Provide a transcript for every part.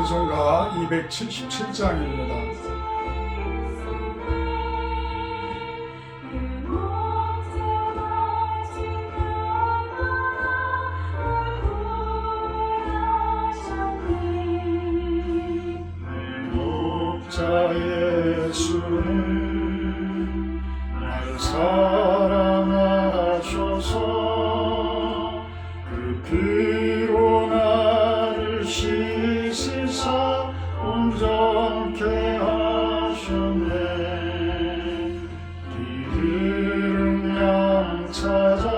찬송가 277장입니다. 목자 예수는 날 사랑하셔서 그 피로 나를 씻으사 온전케 하셨네. 기름 양 찾아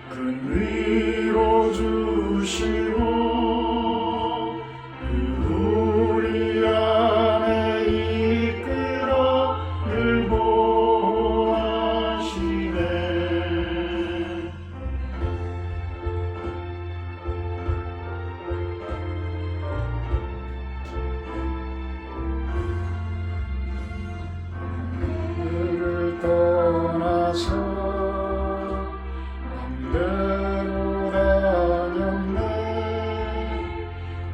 큰 위로 주시고 우리 안에 이끌어 늘 보호하시네. 그를 떠나서 맘대로 다녔네.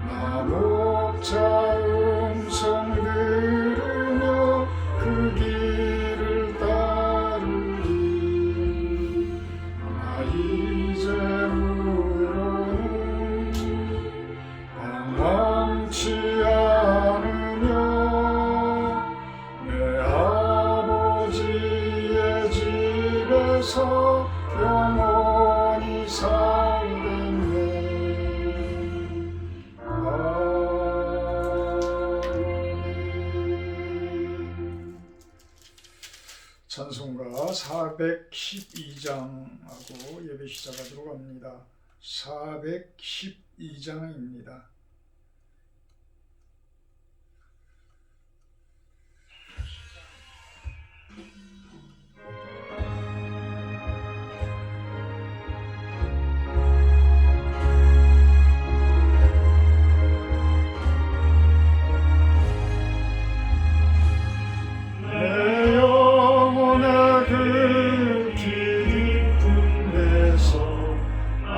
나 목자 음성 들으며 그 길을 따르리. 나 이제부로는 방황치 않으며 내 아버지의 집에서 영원히 살겠네. 찬송가 412장하고 예배 시작하도록 합니다. 412장입니다.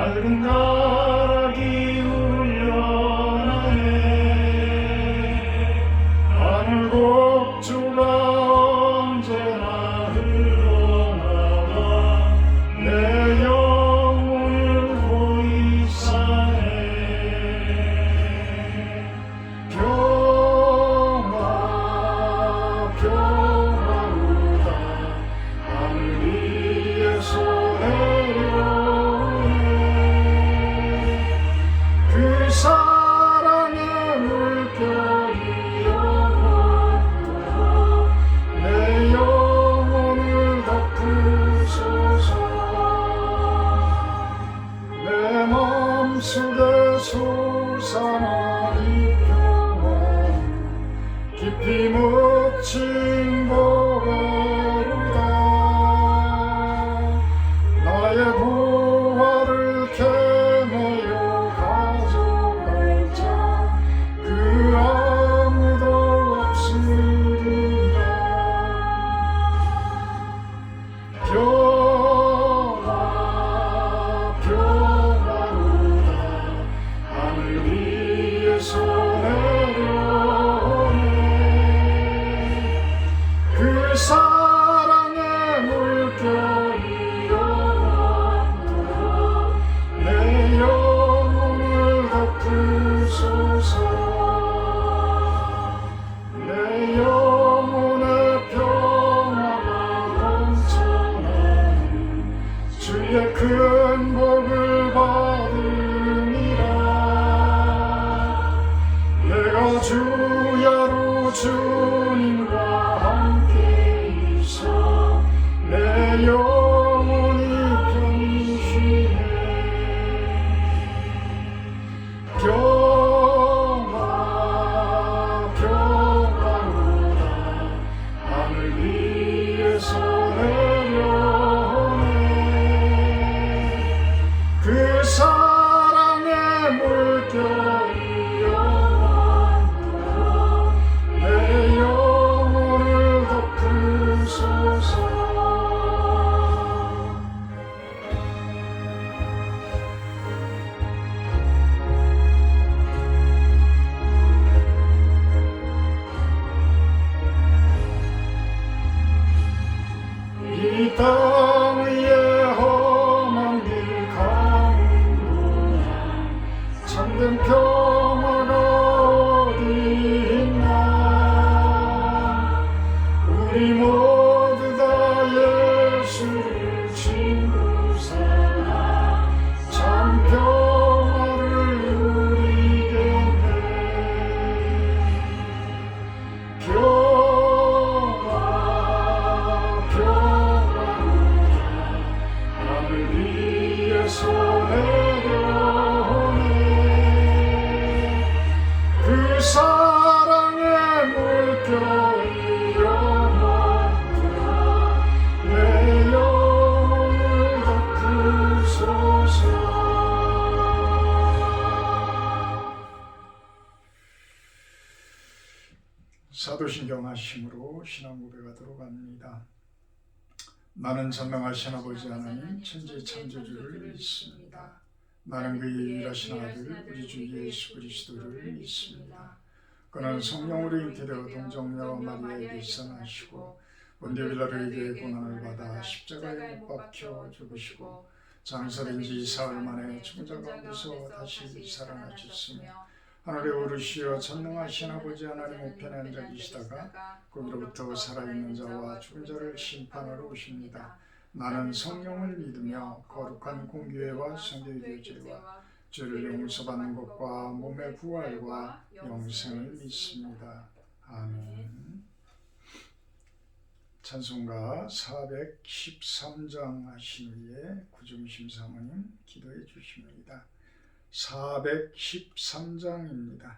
맑은 가락이 울려나네. 하늘 곡주가 언제나 흘러나와 내 영혼을 보이사네. 평화 평화로다 하늘 위에서 사랑의 물결이 영원토록 내 영혼을 덮으소서. 내 맘속에 솟아나는 평화 깊이 묻힌 보배로다. 나의 부활을 캐내어 아무도 없으리라. 평화 평화로다 하늘 위에서 내려오네. 그 사랑의 물결이 영원토록 내 영혼을 덮으소서. 내 영혼의 평화가 넘쳐나는 주의 큰 복을 받으리라. 평화가 어디 있나. 우리 모두 다 예수를 친구 삼아 참 평화를 누리겠네. 평화 하늘 위에서 내려오네. 그 사랑의 물결이 영원토록 내 영혼을 덮으소서. 사도신경 하심으로 신앙 고백하도록 합니다. 나는 전능하신 아버지 하나님 천지 창조주를 믿습니다. 나는 그의 유일하신 아들 우리 주 예수 그리스도를 믿습니다. 그는 성령으로 잉태되어 동정녀 마리아에게 입산하시고 본디오 빌라도에게 고난을 받아 십자가에 못 박혀 죽으시고 장사된 지 사흘 만에 죽은 자 가운데서 다시 살아나셨으며 하늘에 오르시어 전능하신 아버지 하나님 우편에 앉아 계시다가 거기로부터 살아있는 자와 죽은 자를 심판하러 오십니다. 나는 성령을 믿으며 거룩한 공교회와 성도의 교제와 죄를 용서받는 것과 몸의 부활과 영생을 믿습니다. 아멘. 찬송가 413장 하신 후에 구중심 사모님 기도해 주십니다. 413장입니다.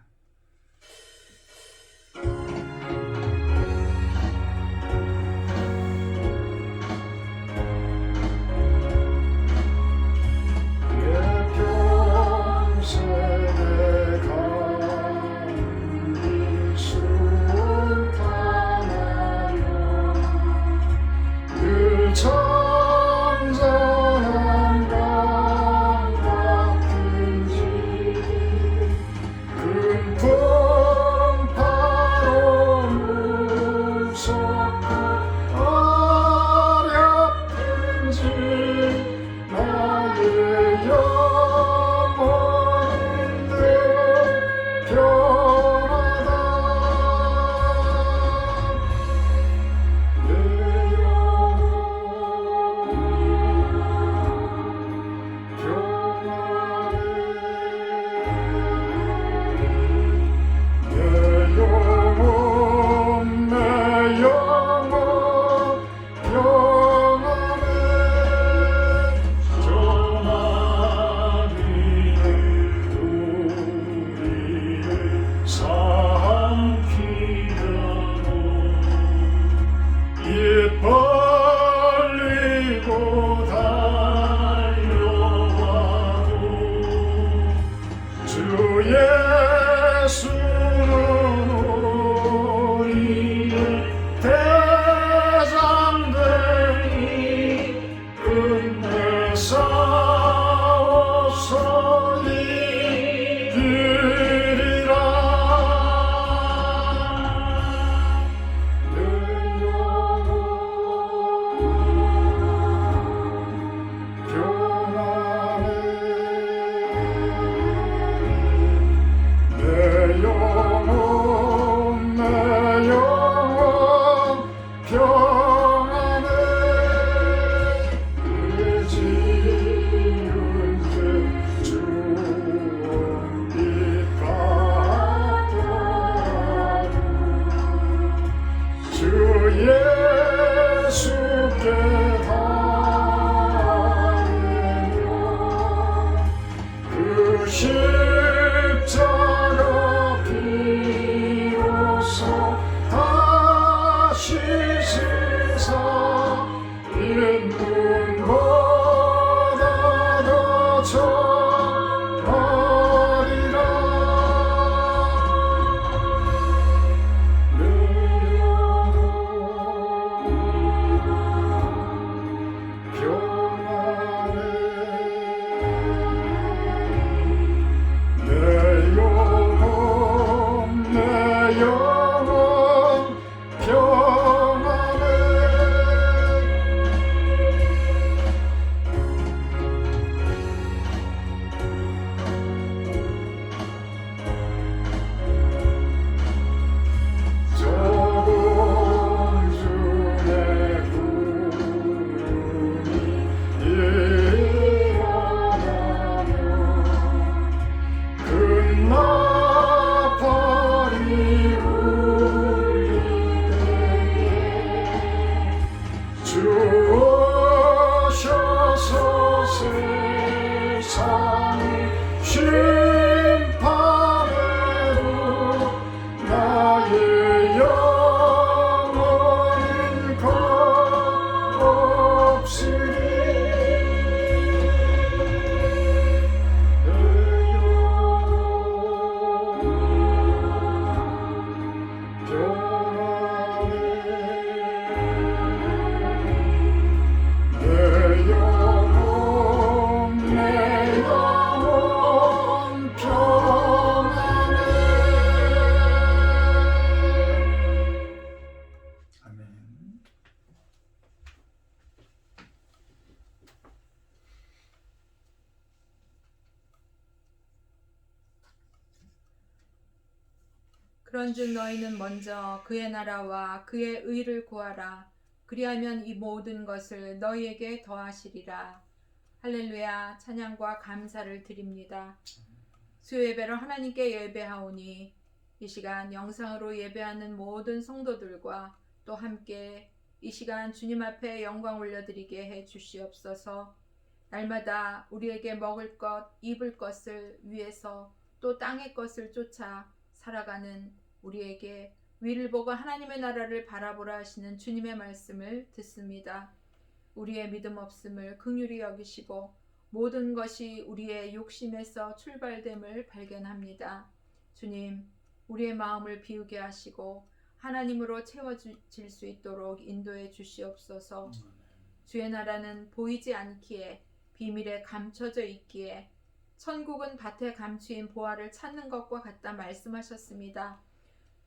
내 영혼 그런즉 너희는 먼저 그의 나라와 그의 의를 구하라. 그리하면 이 모든 것을 너희에게 더하시리라. 할렐루야. 찬양과 감사를 드립니다. 수요 예배로 하나님께 예배하오니 이 시간 영상으로 예배하는 모든 성도들과 또 함께 이 시간 주님 앞에 영광 올려드리게 해 주시옵소서. 날마다 우리에게 먹을 것, 입을 것을 위해서 또 땅의 것을 쫓아 살아가는 우리에게 위를 보고 하나님의 나라를 바라보라 하시는 주님의 말씀을 듣습니다. 우리의 믿음 없음을 긍휼히 여기시고 모든 것이 우리의 욕심에서 출발됨을 발견합니다. 주님, 우리의 마음을 비우게 하시고 하나님으로 채워질 수 있도록 인도해 주시옵소서. 주의 나라는 보이지 않기에 비밀에 감춰져 있기에 천국은 밭에 감추인 보화를 찾는 것과 같다 말씀하셨습니다.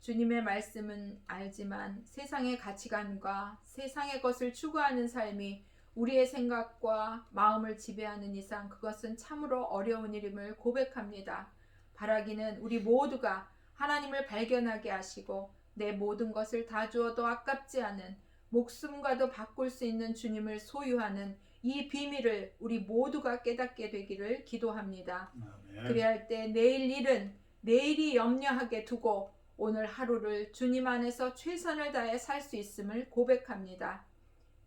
주님의 말씀은 알지만 세상의 가치관과 세상의 것을 추구하는 삶이 우리의 생각과 마음을 지배하는 이상 그것은 참으로 어려운 일임을 고백합니다. 바라기는 우리 모두가 하나님을 발견하게 하시고 내 모든 것을 다 주어도 아깝지 않은 목숨과도 바꿀 수 있는 주님을 소유하는 이 비밀을 우리 모두가 깨닫게 되기를 기도합니다. 아멘. 그리할 때 내일 일은 내일이 염려하게 두고 오늘 하루를 주님 안에서 최선을 다해 살 수 있음을 고백합니다.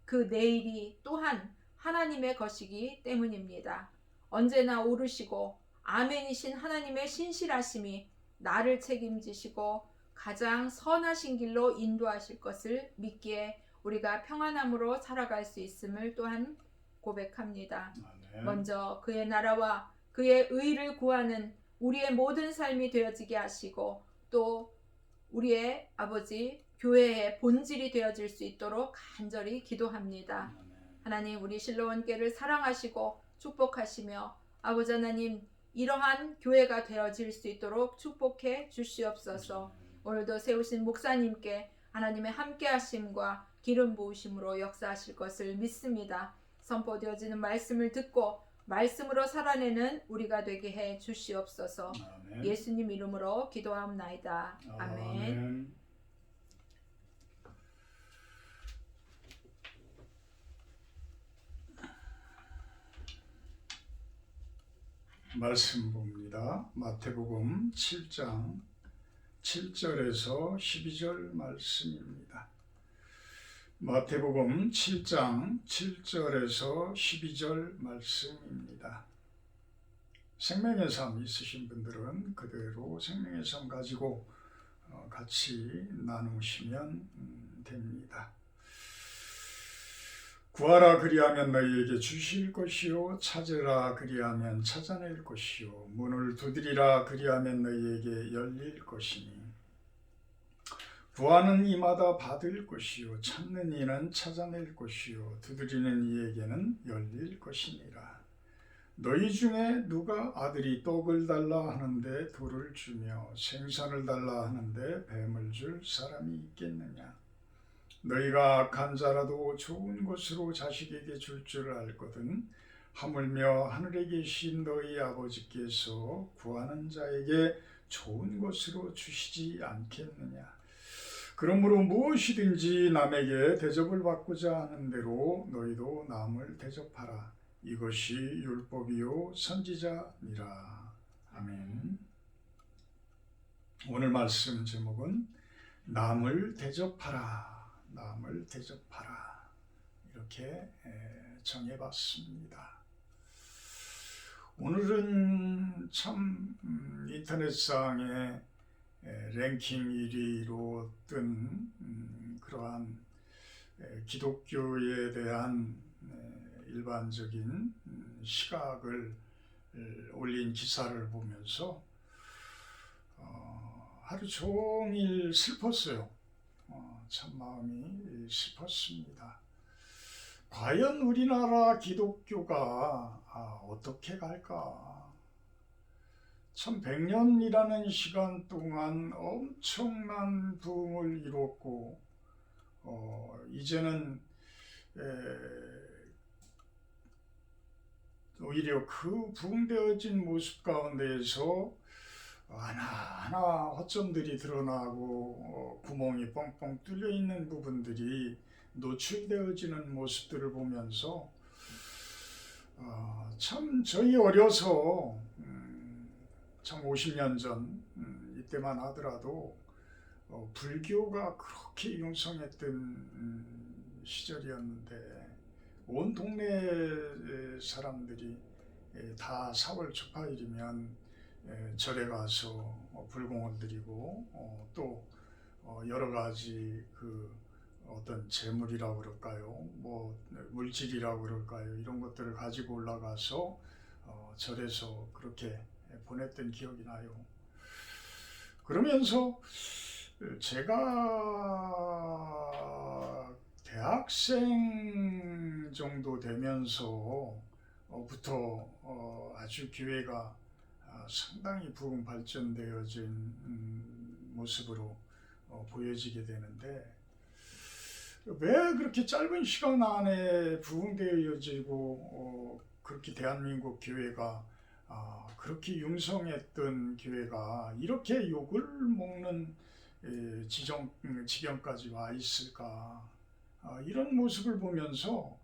그 내일이 또한 하나님의 것이기 때문입니다. 언제나 오르시고 아멘이신 하나님의 신실하심이 나를 책임지시고 가장 선하신 길로 인도하실 것을 믿기에 우리가 평안함으로 살아갈 수 있음을 또한 고백합니다. 아멘. 먼저 그의 나라와 그의 의를 구하는 우리의 모든 삶이 되어지게 하시고 또 우리의 아버지 교회의 본질이 되어질 수 있도록 간절히 기도합니다. 하나님, 우리 실로원교회를 사랑하시고 축복하시며 아버지 하나님, 이러한 교회가 되어질 수 있도록 축복해 주시옵소서. 오늘도 세우신 목사님께 하나님의 함께하심과 기름 부으심으로 역사하실 것을 믿습니다. 선포되어지는 말씀을 듣고 말씀으로 살아내는 우리가 되게 해 주시옵소서. 아멘. 예수님 이름으로 기도하옵나이다. 아멘. 아멘. 말씀 봅니다. 마태복음 7장 7절에서 12절 말씀입니다. 마태복음 7장 7절에서 12절 말씀입니다. 생명의 삶 있으신 분들은 그대로 생명의 삶 가지고 같이 나누시면 됩니다. 구하라 그리하면 너희에게 주실 것이요 찾으라 그리하면 찾아낼 것이요 문을 두드리라 그리하면 너희에게 열릴 것이니 구하는 이마다 받을 것이요 찾는 이는 찾아낼 것이요 두드리는 이에게는 열릴 것이니라. 너희 중에 누가 아들이 떡을 달라 하는데 돌을 주며 생선을 달라 하는데 뱀을 줄 사람이 있겠느냐. 너희가 악한 자라도 좋은 것으로 자식에게 줄 줄 알거든 하물며 하늘에 계신 너희 아버지께서 구하는 자에게 좋은 것으로 주시지 않겠느냐. 그러므로 무엇이든지 남에게 대접을 받고자 하는 대로 너희도 남을 대접하라. 이것이 율법이요 선지자니라. 아멘. 오늘 말씀 제목은 남을 대접하라. 남을 대접하라. 이렇게 정해봤습니다. 오늘은 참 인터넷상에 랭킹 1위로 뜬 그러한 기독교에 대한 일반적인 시각을 올린 기사를 보면서 하루 종일 슬펐어요. 참 마음이 슬펐습니다. 과연 우리나라 기독교가 어떻게 갈까? 참 100년이라는 시간 동안 엄청난 부흥을 이뤘고 이제는 오히려 그 부흥되어진 모습 가운데에서 하나 허점들이 드러나고 구멍이 뻥뻥 뚫려 있는 부분들이 노출되어지는 모습들을 보면서 참 저희 어려서 참 50년 전 이때만 하더라도 불교가 그렇게 융성했던 시절이었는데 온 동네 사람들이 다 4월 초파일이면 절에 가서 불공을 드리고 또 여러 가지 그 어떤 재물이라고 그럴까요? 뭐 물질이라고 그럴까요? 이런 것들을 가지고 올라가서 절에서 그렇게 보냈던 기억이 나요. 그러면서 제가 대학생 정도 되면서 부터 아주 교회가 상당히 부흥 발전되어진 모습으로 보여지게 되는데 왜 그렇게 짧은 시간 안에 부흥되어지고 그렇게 대한민국 교회가 그렇게 융성했던 교회가 이렇게 욕을 먹는 지경까지 와 있을까? 이런 모습을 보면서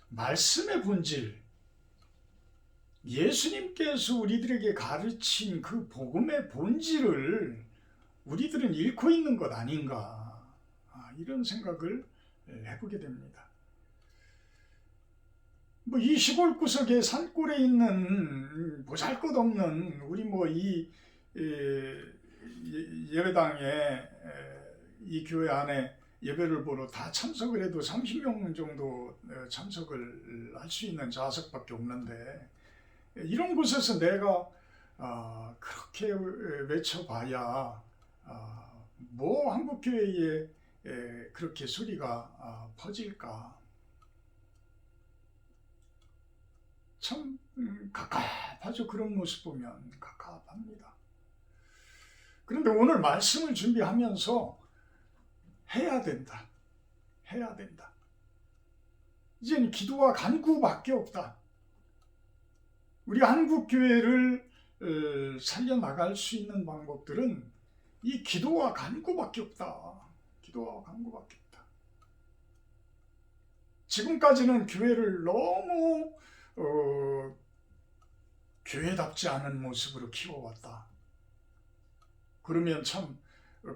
말씀의 본질, 예수님께서 우리들에게 가르친 그 복음의 본질을 우리들은 잃고 있는 것 아닌가, 이런 생각을 해보게 됩니다. 뭐 이 시골 구석에 산골에 있는 보잘것없는 우리 뭐 이 예배당에 이 교회 안에 예배를 보러 다 참석을 해도 30명 정도 참석을 할 수 있는 좌석밖에 없는데 이런 곳에서 내가 그렇게 외쳐봐야 뭐 한국교회에 그렇게 소리가 퍼질까. 참 갑갑하죠. 그런 모습 보면 갑갑합니다. 그런데 오늘 말씀을 준비하면서 해야 된다. 이제는 기도와 간구밖에 없다. 우리 한국교회를 살려나갈 수 있는 방법들은 이 기도와 간구밖에 없다. 지금까지는 교회를 너무 교회답지 않은 모습으로 키워왔다. 그러면 참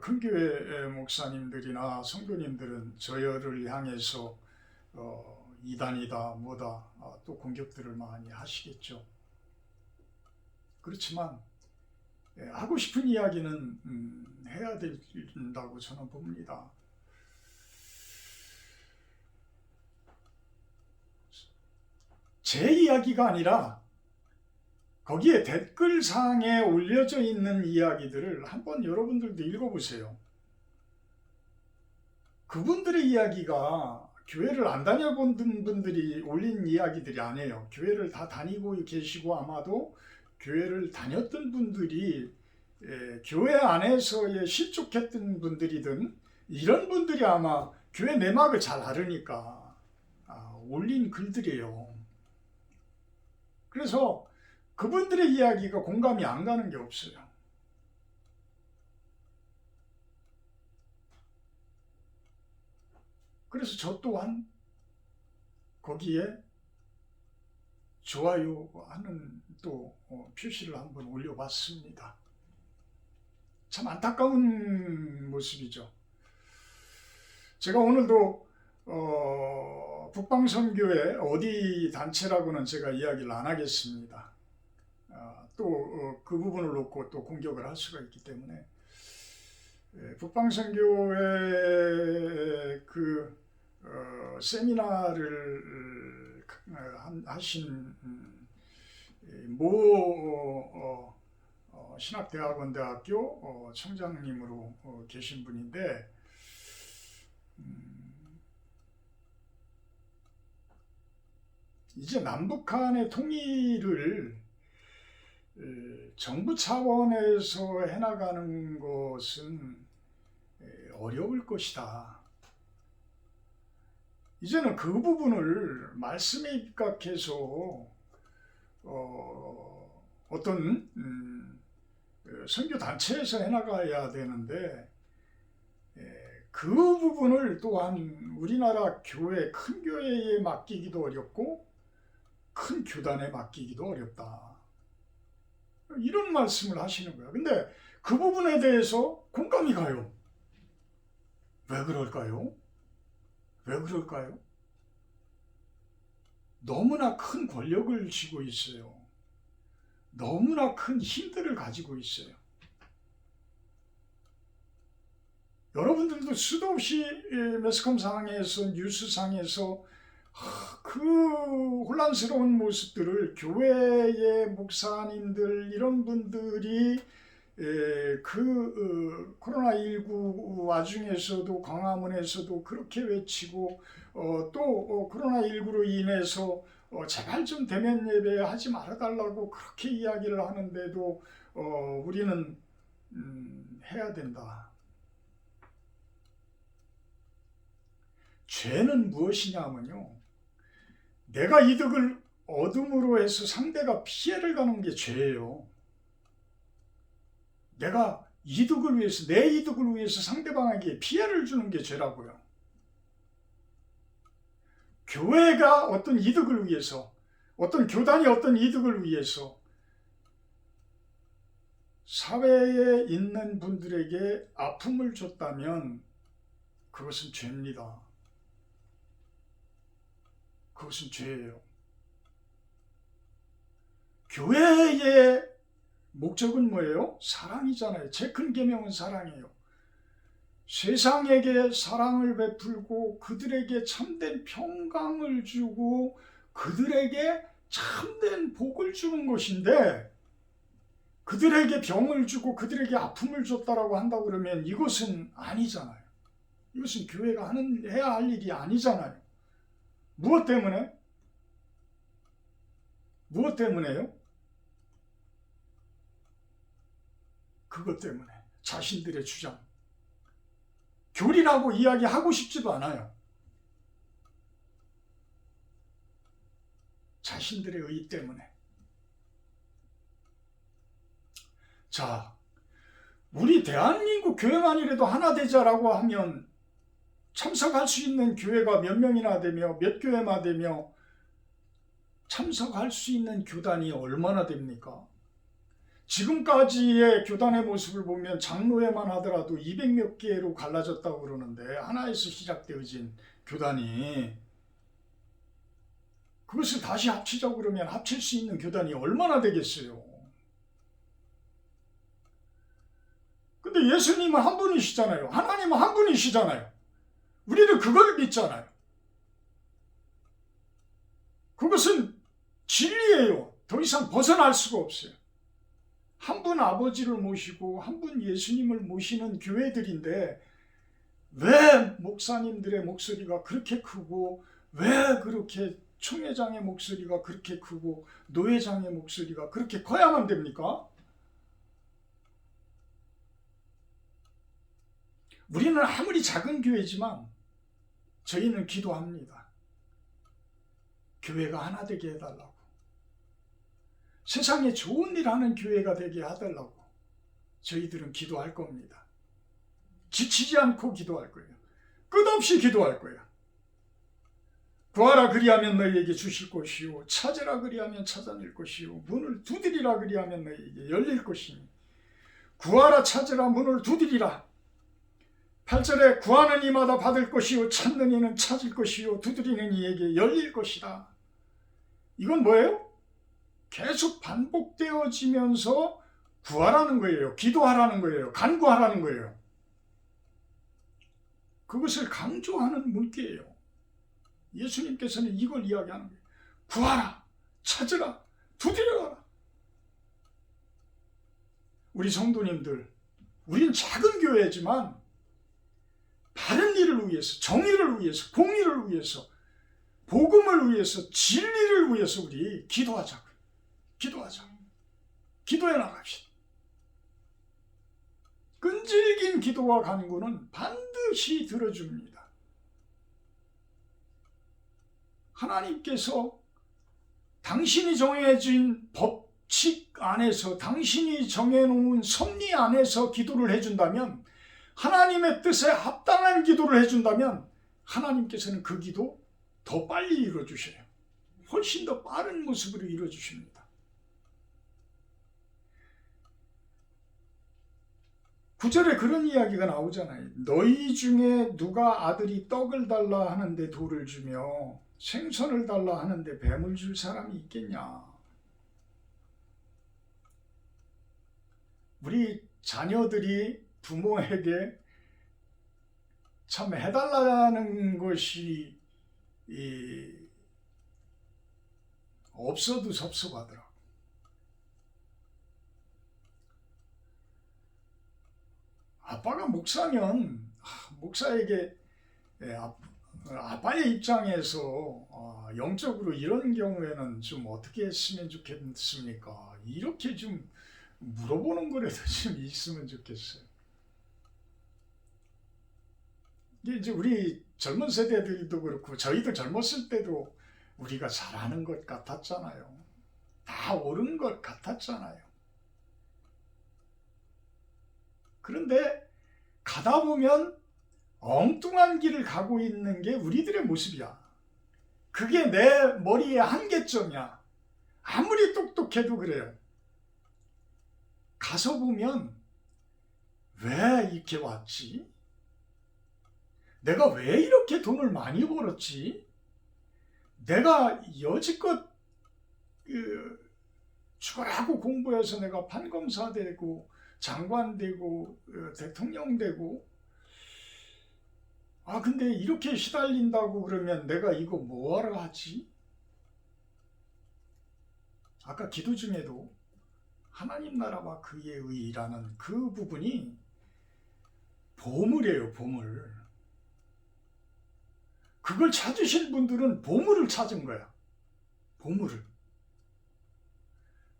큰 교회 목사님들이나 성도님들은 저희를 향해서 이단이다 뭐다 또 공격들을 많이 하시겠죠. 그렇지만 하고 싶은 이야기는 해야 된다고 저는 봅니다. 제 이야기가 아니라 거기에 댓글상에 올려져 있는 이야기들을 한번 여러분들도 읽어보세요. 그분들의 이야기가 교회를 안 다녀본 분들이 올린 이야기들이 아니에요. 교회를 다 다니고 계시고 아마도 교회를 다녔던 분들이 교회 안에서의 실족했던 분들이든 이런 분들이 아마 교회 내막을 잘 알으니까 올린 글들이에요. 그래서 그분들의 이야기가 공감이 안 가는 게 없어요. 그래서 저 또한 거기에 좋아요 하는 또 표시를 한번 올려봤습니다. 참 안타까운 모습이죠. 제가 오늘도 북방선교회 어디 단체라고는 제가 이야기를 안 하겠습니다. 또 그 부분을 놓고 또 공격을 할 수가 있기 때문에 북방선교회 그 세미나를 하신 모 신학대학원대학교 청장님으로 계신 분인데 이제 남북한의 통일을 정부 차원에서 해나가는 것은 어려울 것이다. 이제는 그 부분을 말씀에 입각해서 어떤 선교 단체에서 해나가야 되는데 그 부분을 또한 우리나라 교회, 큰 교회에 맡기기도 어렵고 큰 교단에 맡기기도 어렵다. 이런 말씀을 하시는 거예요. 근데 그 부분에 대해서 공감이 가요. 왜 그럴까요? 왜 그럴까요? 너무나 큰 권력을 쥐고 있어요. 너무나 큰 힘들을 가지고 있어요. 여러분들도 수도 없이 매스컴상에서 뉴스상에서 그 혼란스러운 모습들을 교회의 목사님들 이런 분들이 그 코로나19 와중에서도 광화문에서도 그렇게 외치고 또 코로나19로 인해서 제발 좀 대면 예배 하지 말아달라고 그렇게 이야기를 하는데도 우리는 해야 된다. 죄는 무엇이냐면요, 내가 이득을 얻음으로 해서 상대가 피해를 가는 게 죄예요. 내가 이득을 위해서, 내 이득을 위해서 상대방에게 피해를 주는 게 죄라고요. 교회가 어떤 이득을 위해서, 어떤 교단이 어떤 이득을 위해서 사회에 있는 분들에게 아픔을 줬다면 그것은 죄입니다. 그것은 죄예요. 교회의 목적은 뭐예요? 사랑이잖아요. 제일 큰 계명은 사랑이에요. 세상에게 사랑을 베풀고 그들에게 참된 평강을 주고 그들에게 참된 복을 주는 것인데, 그들에게 병을 주고 그들에게 아픔을 줬다라고 한다고 그러면 이것은 아니잖아요. 이것은 교회가 해야 할 일이 아니잖아요. 무엇 때문에? 무엇 때문에요? 그것 때문에. 자신들의 주장. 교리라고 이야기하고 싶지도 않아요. 자신들의 의 때문에. 자, 우리 대한민국 교회만이라도 하나 되자라고 하면 참석할 수 있는 교회가 몇 명이나 되며 몇 교회나 되며 참석할 수 있는 교단이 얼마나 됩니까? 지금까지의 교단의 모습을 보면 장로회만 하더라도 200몇 개로 갈라졌다고 그러는데, 하나에서 시작되어진 교단이, 그것을 다시 합치자고 그러면 합칠 수 있는 교단이 얼마나 되겠어요? 근데 예수님은 한 분이시잖아요. 하나님은 한 분이시잖아요. 우리는 그걸 믿잖아요. 그것은 진리예요. 더 이상 벗어날 수가 없어요. 한 분 아버지를 모시고 한 분 예수님을 모시는 교회들인데, 왜 목사님들의 목소리가 그렇게 크고, 왜 그렇게 총회장의 목소리가 그렇게 크고, 노회장의 목소리가 그렇게 커야만 됩니까? 우리는 아무리 작은 교회지만 저희는 기도합니다. 교회가 하나 되게 해달라고. 세상에 좋은 일 하는 교회가 되게 해달라고 저희들은 기도할 겁니다. 지치지 않고 기도할 거예요. 끝없이 기도할 거예요. 구하라 그리하면 너희에게 주실 것이요, 찾으라 그리하면 찾아낼 것이요, 문을 두드리라 그리하면 너희에게 열릴 것이니. 구하라, 찾으라, 문을 두드리라. 8절에 구하는 이마다 받을 것이요, 찾는 이는 찾을 것이요, 두드리는 이에게 열릴 것이다. 이건 뭐예요? 계속 반복되어지면서 구하라는 거예요. 기도하라는 거예요. 간구하라는 거예요. 그것을 강조하는 문구예요. 예수님께서는 이걸 이야기하는 거예요. 구하라, 찾으라, 두드려라. 우리 성도님들, 우린 작은 교회지만 바른 일을 위해서, 정의를 위해서, 공의를 위해서, 복음을 위해서, 진리를 위해서 우리 기도하자고요. 기도하자. 기도해 나갑시다. 끈질긴 기도와 간구는 반드시 들어줍니다. 하나님께서 당신이 정해진 법, 법칙 안에서 당신이 정해놓은 섭리 안에서 기도를 해준다면, 하나님의 뜻에 합당한 기도를 해준다면 하나님께서는 그 기도 더 빨리 이루어주셔요. 훨씬 더 빠른 모습으로 이루어주십니다. 구절에 그런 이야기가 나오잖아요. 너희 중에 누가 아들이 떡을 달라 하는데 돌을 주며 생선을 달라 하는데 뱀을 줄 사람이 있겠냐. 우리 자녀들이 부모에게 참 해달라는 것이 없어도 섭섭하더라. 아빠가 목사면 목사에게 아빠의 입장에서 영적으로 이런 경우에는 좀 어떻게 했으면 좋겠습니까? 이렇게 좀 물어보는 거라도 좀 있으면 좋겠어요. 이제 우리 젊은 세대들도 그렇고 저희도 젊었을 때도 우리가 잘하는 것 같았잖아요. 다 옳은 것 같았잖아요. 그런데 가다 보면 엉뚱한 길을 가고 있는 게 우리들의 모습이야. 그게 내 머리의 한계점이야. 아무리 똑똑해도 그래요. 가서 보면 왜 이렇게 왔지? 내가 왜 이렇게 돈을 많이 벌었지? 내가 여지껏 죽어라고 공부해서 내가 판검사 되고 장관 되고 대통령 되고 근데 이렇게 시달린다고 그러면 내가 이거 뭐하러 하지? 아까 기도 중에도 하나님 나라와 그의 의라는 그 부분이 보물이에요, 보물. 그걸 찾으신 분들은 보물을 찾은 거야. 보물을.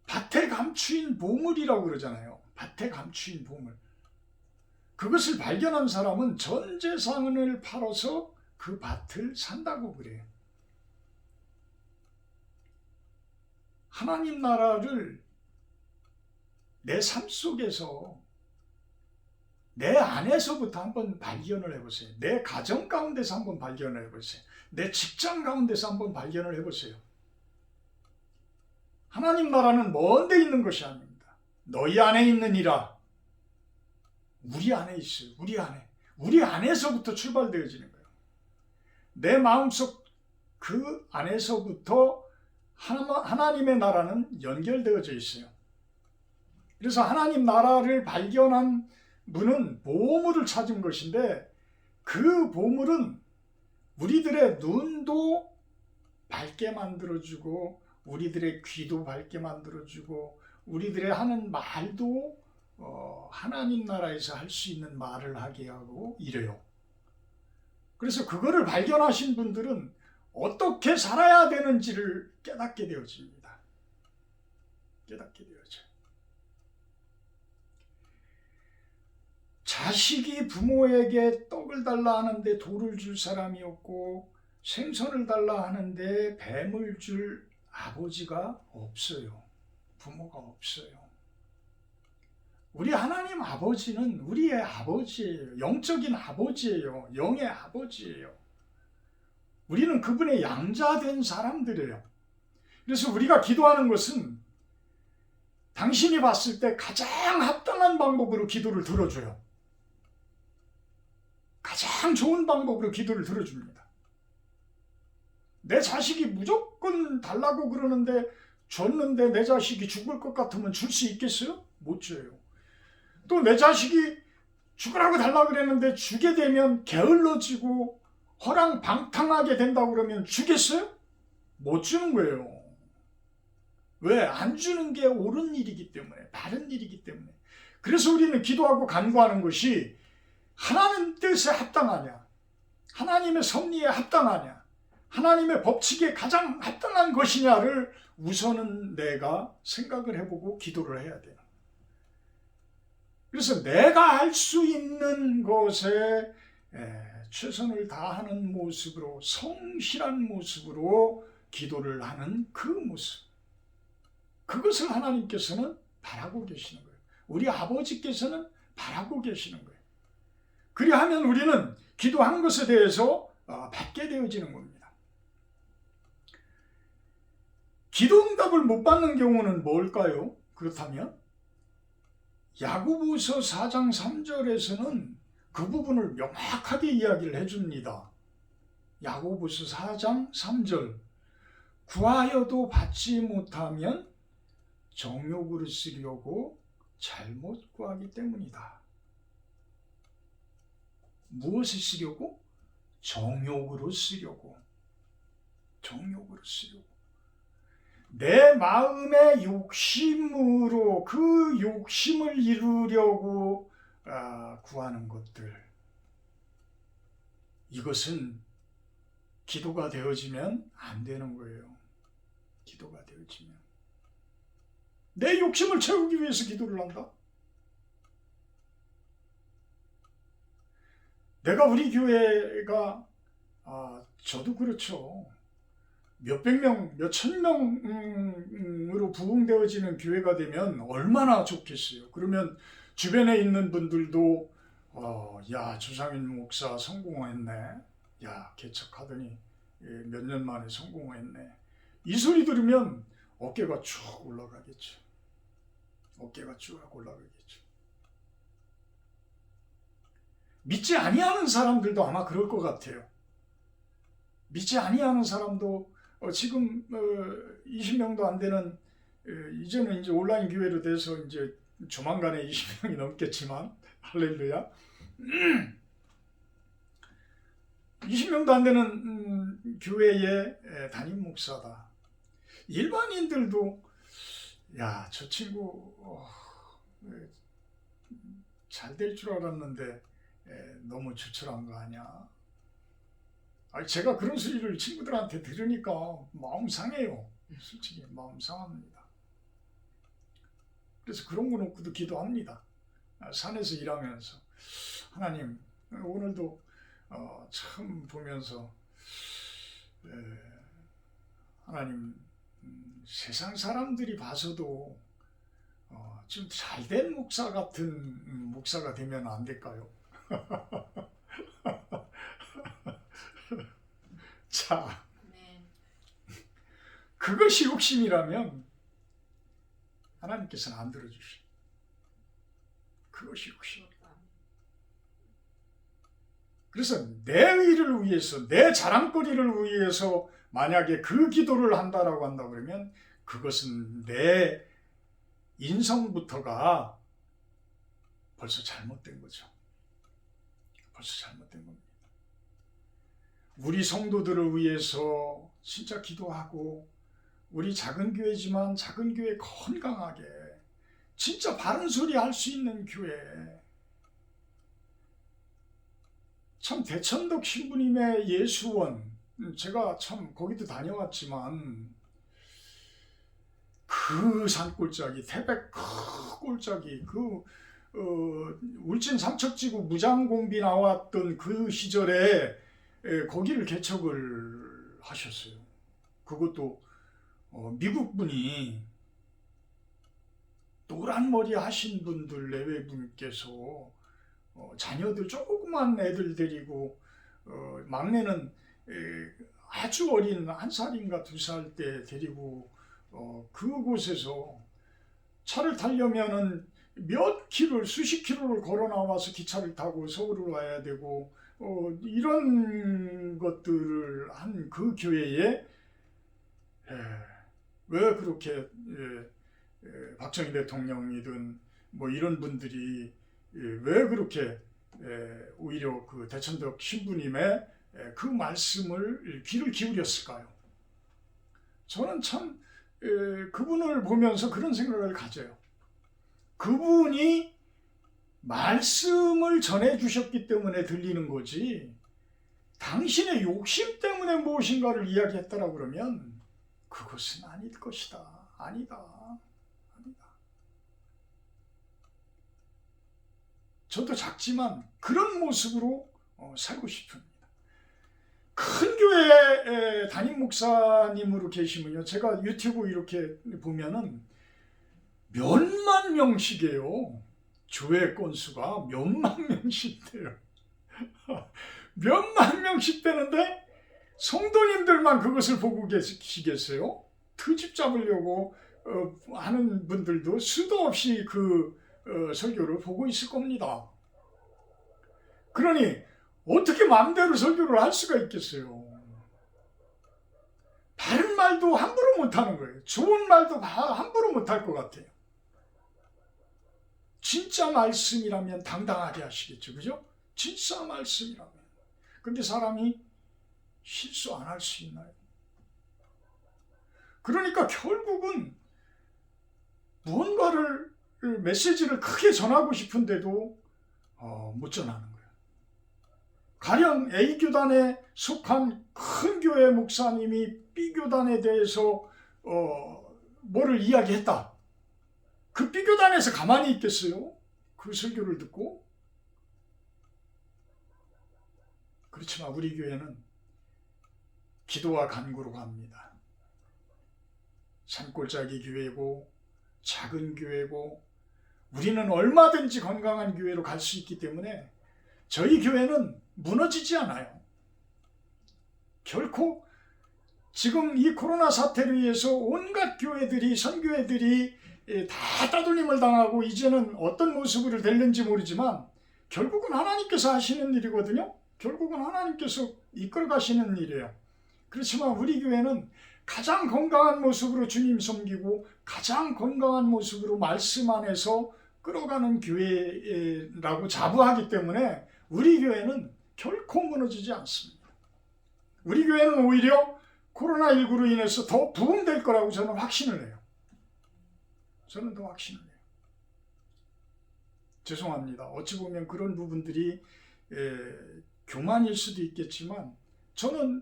밭에 감추인 보물이라고 그러잖아요. 밭에 감추인 보물. 그것을 발견한 사람은 전 재산을 팔아서 그 밭을 산다고 그래요. 하나님 나라를 내 삶 속에서 내 안에서부터 한번 발견을 해보세요. 내 가정 가운데서 한번 발견을 해보세요. 내 직장 가운데서 한번 발견을 해보세요. 하나님 나라는 먼 데 있는 것이 아닙니다. 너희 안에 있느니라. 우리 안에 있어요. 우리 안에. 우리 안에서부터 출발되어지는 거예요. 내 마음속 그 안에서부터 하나님의 나라는 연결되어져 있어요. 그래서 하나님 나라를 발견한 분은 보물을 찾은 것인데, 그 보물은 우리들의 눈도 밝게 만들어주고 우리들의 귀도 밝게 만들어주고 우리들의 하는 말도 하나님 나라에서 할 수 있는 말을 하게 하고 이래요. 그래서 그거를 발견하신 분들은 어떻게 살아야 되는지를 깨닫게 되어집니다. 깨닫게 되어져요. 자식이 부모에게 떡을 달라 하는데 돌을 줄 사람이 없고 생선을 달라 하는데 뱀을 줄 아버지가 없어요. 부모가 없어요. 우리 하나님 아버지는 우리의 아버지예요. 영적인 아버지예요. 영의 아버지예요. 우리는 그분의 양자된 사람들이에요. 그래서 우리가 기도하는 것은 당신이 봤을 때 가장 합당한 방법으로 기도를 들어줘요. 가장 좋은 방법으로 기도를 들어줍니다. 내 자식이 무조건 달라고 그러는데 줬는데 내 자식이 죽을 것 같으면 줄 수 있겠어요? 못 줘요. 또 내 자식이 죽으라고 달라고 그랬는데 주게 되면 게을러지고 허랑방탕하게 된다고 그러면 주겠어요? 못 주는 거예요. 왜? 안 주는 게 옳은 일이기 때문에, 바른 일이기 때문에. 그래서 우리는 기도하고 간구하는 것이 하나님 뜻에 합당하냐, 하나님의 섭리에 합당하냐, 하나님의 법칙에 가장 합당한 것이냐를 우선은 내가 생각을 해보고 기도를 해야 돼요. 그래서 내가 할 수 있는 것에 최선을 다하는 모습으로, 성실한 모습으로 기도를 하는 그 모습. 그것을 하나님께서는 바라고 계시는 거예요. 우리 아버지께서는 바라고 계시는 거예요. 그리하면 우리는 기도한 것에 대해서 받게 되어지는 겁니다. 기도 응답을 못 받는 경우는 뭘까요? 그렇다면 야고보서 4장 3절에서는 그 부분을 명확하게 이야기를 해줍니다. 야고보서 4장 3절, 구하여도 받지 못하면 정욕으로 쓰려고 잘못 구하기 때문이다. 무엇을 쓰려고? 정욕으로 쓰려고. 정욕으로 쓰려고. 내 마음의 욕심으로 그 욕심을 이루려고 구하는 것들. 이것은 기도가 되어지면 안 되는 거예요. 기도가 되어지면. 내 욕심을 채우기 위해서 기도를 한다? 내가 우리 교회가 저도 그렇죠. 몇백 명, 몇천 명으로 부흥되어지는 교회가 되면 얼마나 좋겠어요. 그러면 주변에 있는 분들도 야, 조상인 목사 성공했네. 야, 개척하더니 몇 년 만에 성공했네. 이 소리 들으면 어깨가 쭉 올라가겠죠. 어깨가 쭉 올라가겠죠. 믿지 아니하는 사람들도 아마 그럴 것 같아요. 믿지 아니하는 사람도 지금 20명도 안 되는 이제는 이제 온라인 교회로 돼서 이제 조만간에 20명이 넘겠지만 할렐루야. 20명도 안 되는 교회의 담임 목사다. 일반인들도 야, 저 친구 잘 될 줄 알았는데 너무 주철한 거 아니야? 제가 그런 소리를 친구들한테 들으니까 마음 상해요. 솔직히 마음 상합니다. 그래서 그런 거 놓고도 기도합니다. 산에서 일하면서 하나님, 오늘도 참 보면서 하나님, 세상 사람들이 봐서도 좀 잘된 목사 같은 목사가 되면 안 될까요? 자, 그것이 욕심이라면 하나님께서는 안 들어주시오. 그것이 욕심. 그래서 내 의를 위해서, 내 자랑거리를 위해서 만약에 그 기도를 한다라고 한다 그러면 그것은 내 인성부터가 벌써 잘못된 거죠. 벌써 잘못된 겁니다. 우리 성도들을 위해서 진짜 기도하고 우리 작은 교회지만 작은 교회 건강하게 진짜 바른 소리 할 수 있는 교회. 참 대천덕 신부님의 예수원, 제가 참 거기도 다녀왔지만 그 산골짜기, 태백 골짜기, 울진 삼척지구 무장공비 나왔던 그 시절에 거기를 개척을 하셨어요. 그것도 미국 분이 노란 머리 하신 분들 내외분께서 자녀들 조그만 애들 데리고 막내는 아주 어린 1살인가 2살 때 데리고 그곳에서 차를 타려면은 몇 킬로를 수십 킬로를 걸어 나와서 기차를 타고 서울을 와야 되고 이런 것들을 한 그 교회에 왜 그렇게 박정희 대통령이든 뭐 이런 분들이 왜 그렇게 오히려 그 대천덕 신부님의 그 말씀을 귀를 기울였을까요? 저는 참 그분을 보면서 그런 생각을 가져요. 그분이 말씀을 전해주셨기 때문에 들리는 거지 당신의 욕심 때문에 무엇인가를 이야기했다라 그러면 그것은 아닐 것이다. 아니다. 저도 작지만 그런 모습으로 살고 싶습니다. 큰 교회 담임 목사님으로 계시면요, 제가 유튜브 이렇게 보면은 몇만 명씩이에요. 조회 건수가 몇만 명씩 돼요. 몇만 명씩 되는데 성도님들만 그것을 보고 계시겠어요? 트집 잡으려고 하는 분들도 수도 없이 그 설교를 보고 있을 겁니다. 그러니 어떻게 마음대로 설교를 할 수가 있겠어요? 바른 말도 함부로 못하는 거예요. 좋은 말도 함부로 못할 것 같아요. 진짜 말씀이라면 당당하게 하시겠죠. 그죠? 진짜 말씀이라면. 근데 사람이 실수 안 할 수 있나요? 그러니까 결국은 무언가를 메시지를 크게 전하고 싶은데도 못 전하는 거예요. 가령 A교단에 속한 큰 교회 목사님이 B교단에 대해서 뭐를 이야기했다. 그 B교단에서 가만히 있겠어요? 그 설교를 듣고? 그렇지만 우리 교회는 기도와 간구로 갑니다. 산골짜기 교회고 작은 교회고 우리는 얼마든지 건강한 교회로 갈 수 있기 때문에 저희 교회는 무너지지 않아요. 결코 지금 이 코로나 사태로 인해서 온갖 교회들이 선교회들이 다 따돌림을 당하고 이제는 어떤 모습으로 될는지 모르지만 결국은 하나님께서 하시는 일이거든요. 결국은 하나님께서 이끌어 가시는 일이에요. 그렇지만 우리 교회는 가장 건강한 모습으로 주님 섬기고 가장 건강한 모습으로 말씀 안에서 끌어가는 교회라고 자부하기 때문에 우리 교회는 결코 무너지지 않습니다. 우리 교회는 오히려 코로나19로 인해서 더 부흥될 거라고 저는 확신을 해요. 저는 더 확신을 해요. 죄송합니다. 어찌 보면 그런 부분들이 교만일 수도 있겠지만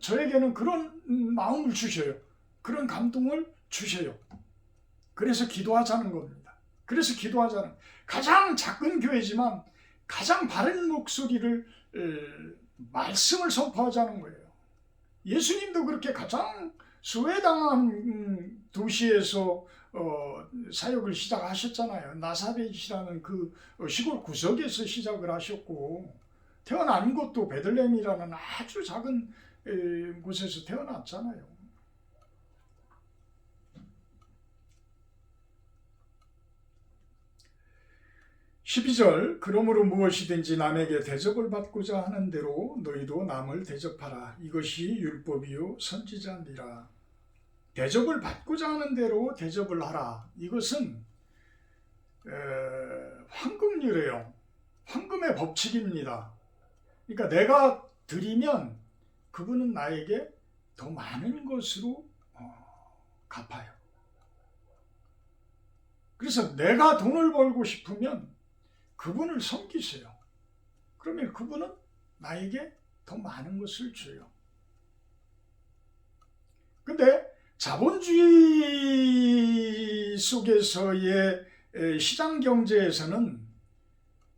저에게는 그런 마음을 주셔요. 그런 감동을 주셔요. 그래서 기도하자는 겁니다. 그래서 기도하자는 가장 작은 교회지만 가장 바른 목소리를 말씀을 선포하자는 거예요. 예수님도 그렇게 가장 소외당한 도시에서 사역을 시작하셨잖아요. 나사렛이라는 그 시골 구석에서 시작을 하셨고 태어난 곳도 베들레헴이라는 아주 작은 곳에서 태어났잖아요. 12절 그러므로 무엇이든지 남에게 대접을 받고자 하는 대로 너희도 남을 대접하라. 이것이 율법이요 선지자니라. 대접을 받고자 하는 대로 대접을 하라. 이것은 황금률이에요. 황금의 법칙입니다. 그러니까 내가 드리면 그분은 나에게 더 많은 것으로 갚아요. 그래서 내가 돈을 벌고 싶으면 그분을 섬기세요. 그러면 그분은 나에게 더 많은 것을 줘요. 근데 자본주의 속에서의 시장 경제에서는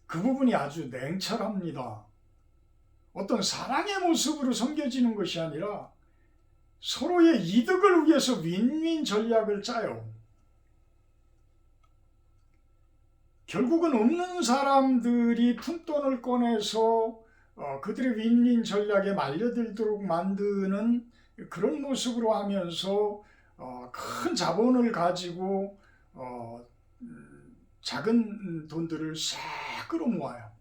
그 부분이 아주 냉철합니다. 어떤 사랑의 모습으로 섬겨지는 것이 아니라 서로의 이득을 위해서 윈윈 전략을 짜요. 결국은 없는 사람들이 푼돈을 꺼내서 그들의 윈윈 전략에 말려들도록 만드는 그런 모습으로 하면서 큰 자본을 가지고 작은 돈들을 싹 끌어모아요.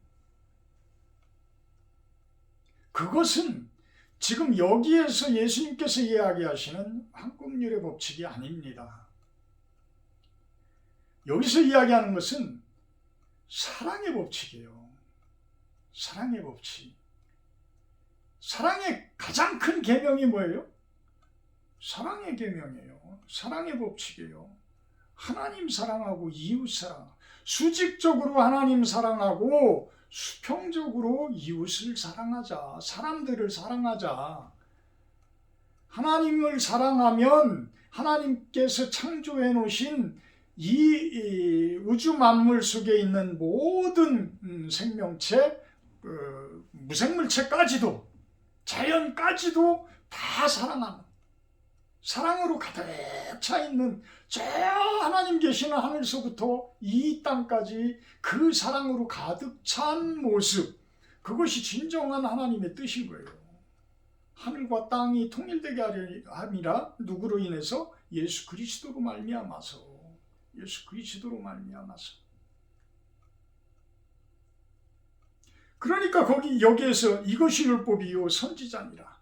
그것은 지금 여기에서 예수님께서 이야기하시는 황금률의 법칙이 아닙니다. 여기서 이야기하는 것은 사랑의 법칙이에요. 사랑의 법칙. 사랑의 가장 큰 계명이 뭐예요? 사랑의 계명이에요. 사랑의 법칙이에요. 하나님 사랑하고 이웃 사랑. 수직적으로 하나님 사랑하고 수평적으로 이웃을 사랑하자. 사람들을 사랑하자. 하나님을 사랑하면 하나님께서 창조해 놓으신 이 우주 만물 속에 있는 모든 생명체, 무생물체까지도, 자연까지도 다 사랑하는, 사랑으로 가득 차 있는 저 하나님 계시는 하늘서부터 이 땅까지 그 사랑으로 가득 찬 모습, 그것이 진정한 하나님의 뜻인 거예요. 하늘과 땅이 통일되게 함이라 누구로 인해서? 예수 그리스도로 말미암아서. 예수 그리스도로 말미암아서. 그러니까 여기에서 이것이 율법이요 선지자니라.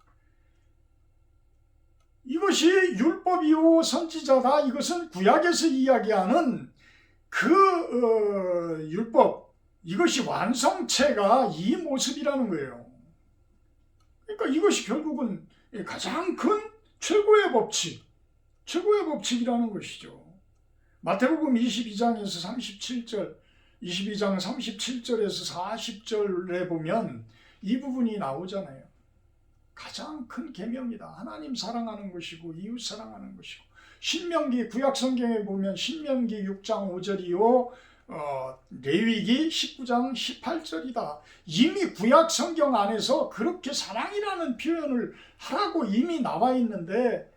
이것이 율법이요 선지자다. 이것은 구약에서 이야기하는 그 율법, 이것이 완성체가 이 모습이라는 거예요. 그러니까 이것이 결국은 가장 큰 최고의 법칙이라는 것이죠. 마태복음 22장에서 37절, 22장 37절에서 40절에 보면 이 부분이 나오잖아요. 가장 큰 계명이다. 하나님 사랑하는 것이고 이웃 사랑하는 것이고. 신명기 구약 성경에 보면 신명기 6장 5절이요. 레위기 19장 18절이다. 이미 구약 성경 안에서 그렇게 사랑이라는 표현을 하라고 이미 나와 있는데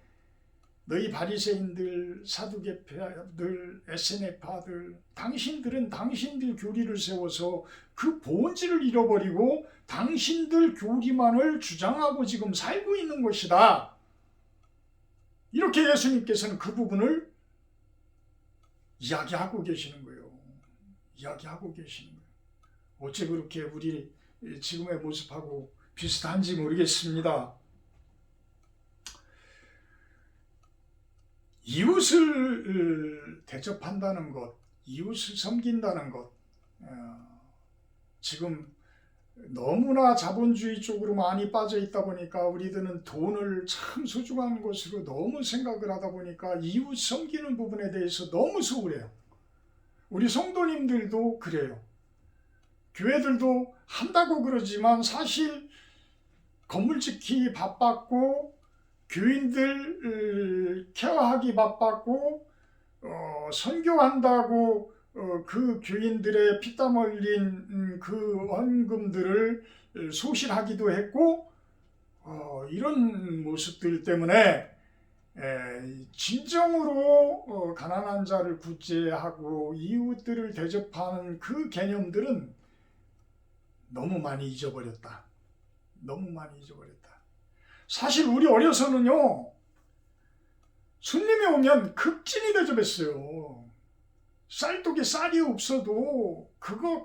너희 바리새인들, 사두개파들, 에세네파들, 당신들은 당신들 교리를 세워서 그 본질을 잃어버리고 당신들 교리만을 주장하고 지금 살고 있는 것이다. 이렇게 예수님께서는 그 부분을 이야기하고 계시는 거예요. 이야기하고 계시는 거예요. 어째 그렇게 우리 지금의 모습하고 비슷한지 모르겠습니다. 이웃을 대접한다는 것, 이웃을 섬긴다는 것, 지금 너무나 자본주의 쪽으로 많이 빠져 있다 보니까 우리들은 돈을 참 소중한 것으로 너무 생각을 하다 보니까 이웃 섬기는 부분에 대해서 너무 소홀해요. 우리 성도님들도 그래요. 교회들도 한다고 그러지만 사실 건물 짓기 바빴고 교인들 케어하기 바빴고 선교한다고 그 교인들의 피땀 흘린 그 헌금들을 소실하기도 했고 이런 모습들 때문에 진정으로 가난한 자를 구제하고 이웃들을 대접하는 그 개념들은 너무 많이 잊어버렸다. 너무 많이 잊어버렸다. 사실 우리 어려서는요, 손님이 오면 극진히 대접했어요. 쌀독에 쌀이 없어도 그거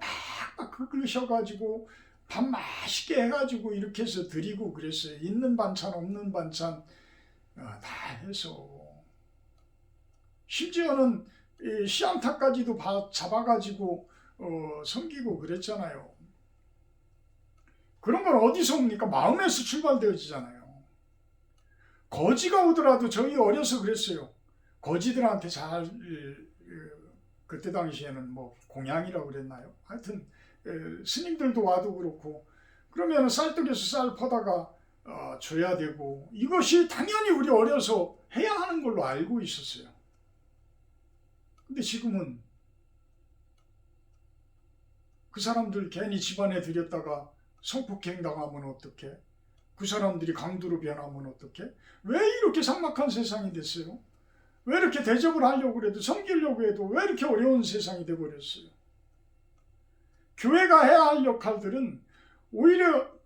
팍팍 긁으셔가지고 밥 맛있게 해가지고 이렇게 해서 드리고 그랬어요. 있는 반찬 없는 반찬 다 해서. 심지어는 시암탉까지도 잡아가지고 섬기고 그랬잖아요. 그런 건 어디서 옵니까? 마음에서 출발되어지잖아요. 거지가 오더라도 저희 어려서 그랬어요. 거지들한테 잘 그때 당시에는 뭐 공양이라고 그랬나요? 하여튼 스님들도 와도 그렇고 그러면 쌀떡에서 쌀 퍼다가 줘야 되고 이것이 당연히 우리 어려서 해야 하는 걸로 알고 있었어요. 근데 지금은 그 사람들 괜히 집안에 들였다가 성폭행 당하면 어떡해? 그 사람들이 강도로 변하면 어떡해? 왜 이렇게 삭막한 세상이 됐어요? 왜 이렇게 대접을 하려고 해도 섬기려고 해도 왜 이렇게 어려운 세상이 돼버렸어요? 교회가 해야 할 역할들은 오히려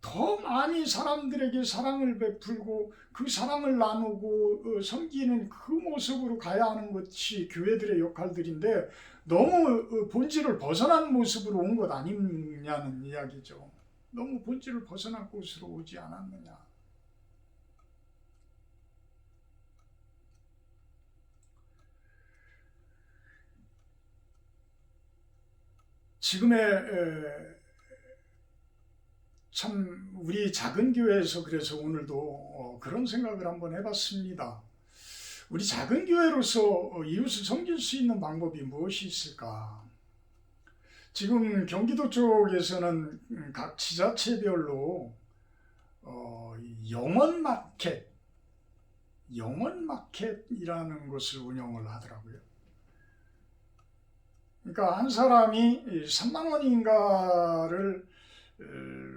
더 많이 사람들에게 사랑을 베풀고 그 사랑을 나누고 섬기는 그 모습으로 가야 하는 것이 교회들의 역할들인데 너무 본질을 벗어난 모습으로 온 것 아니냐는 이야기죠. 너무 본질을 벗어난 곳으로 오지 않았느냐. 지금의 참 우리 작은 교회에서 그래서 오늘도 그런 생각을 한번 해봤습니다. 우리 작은 교회로서 이웃을 섬길 수 있는 방법이 무엇이 있을까? 지금 경기도 쪽에서는 각 지자체별로 영원마켓이라는 것을 운영을 하더라고요. 그러니까 한 사람이 3만 원인가를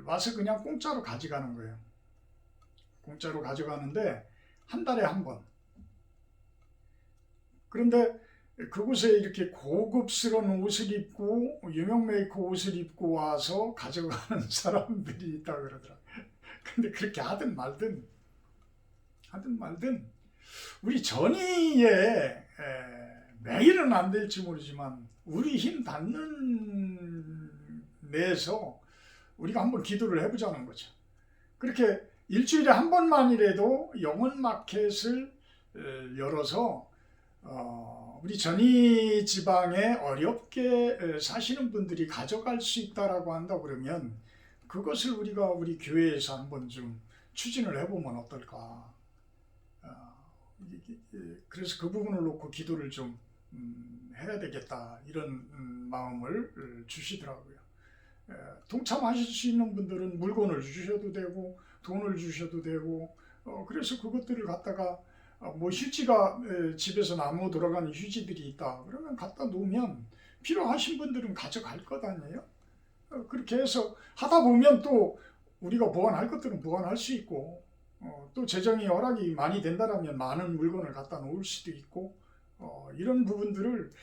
와서 그냥 공짜로 가져가는 거예요. 공짜로 가져가는데 한 달에 한 번. 그런데 그곳에 이렇게 고급스러운 옷을 입고 유명 메이커 옷을 입고 와서 가져가는 사람들이 있다 그러더라. 근데 그렇게 하든 말든 우리 전의에 매일은 안 될지 모르지만 우리 힘 닿는 내에서 우리가 한번 기도를 해보자는 거죠. 그렇게 일주일에 한 번만이라도 영혼 마켓을 열어서 우리 전이 지방에 어렵게 사시는 분들이 가져갈 수 있다라고 한다 그러면 그것을 우리가 우리 교회에서 한번 좀 추진을 해보면 어떨까. 그래서 그 부분을 놓고 기도를 좀 해야 되겠다 이런 마음을 주시더라고요. 동참하실 수 있는 분들은 물건을 주셔도 되고 돈을 주셔도 되고 그래서 그것들을 갖다가 뭐 휴지가 집에서 나무 돌아가는 휴지들이 있다 그러면 갖다 놓으면 필요하신 분들은 가져갈 것 아니에요? 그렇게 해서 하다 보면 또 우리가 보관할 것들은 보관할 수 있고 또 재정이 허락이 많이 된다면 많은 물건을 갖다 놓을 수도 있고 이런 부분들을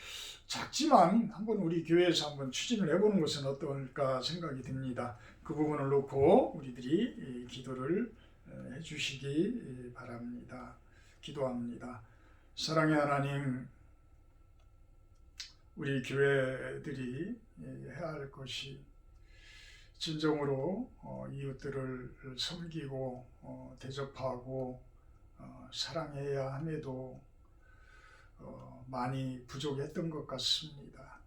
작지만 한번 우리 교회에서 한번 추진을 해보는 것은 어떨까 생각이 듭니다. 그 부분을 놓고 우리들이 기도를 해주시기 바랍니다. 기도합니다. 사랑의 하나님, 우리 교회들이 해야 할 것이 진정으로 이웃들을 섬기고 대접하고 사랑해야 함에도 많이 부족했던 것 같습니다.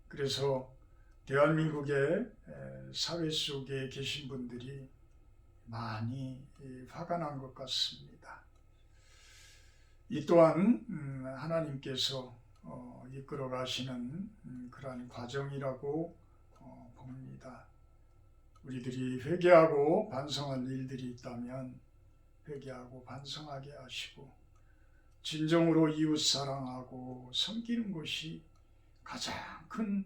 그래서 대한민국의 사회 속에 계신 분들이 많이 화가 난 것 같습니다. 이 또한 하나님께서 이끌어 가시는 그러한 과정이라고 봅니다. 우리들이 회개하고 반성할 일들이 있다면 회개하고 반성하게 하시고 진정으로 이웃 사랑하고 섬기는 것이 가장 큰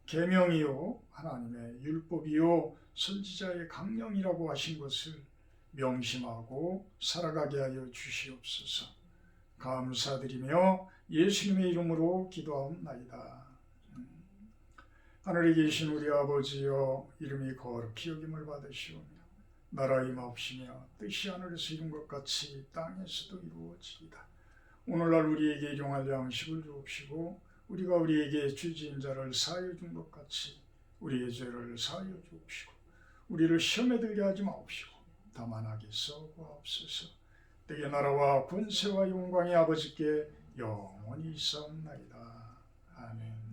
계명이요 하나님의 율법이요 선지자의 강령이라고 하신 것을 명심하고 살아가게 하여 주시옵소서. 감사드리며 예수님의 이름으로 기도하옵나이다. 하늘에 계신 우리 아버지여, 이름이 거룩히 여김을 받으시오며 나라 임하옵시며 뜻이 하늘에서 이룬 것 같이 땅에서도 이루어지이다. 오늘날 우리에게 일용할 양식을 주옵시고 우리가 우리에게 죄지은 자를 사하여 준 것 같이 우리의 죄를 사하여 주옵시고 우리를 시험에 들게 하지 마옵시고 다만 악에서 구하옵소서. 내게 나라와 권세와 영광이 아버지께 영원히 있사옵나이다. 아멘.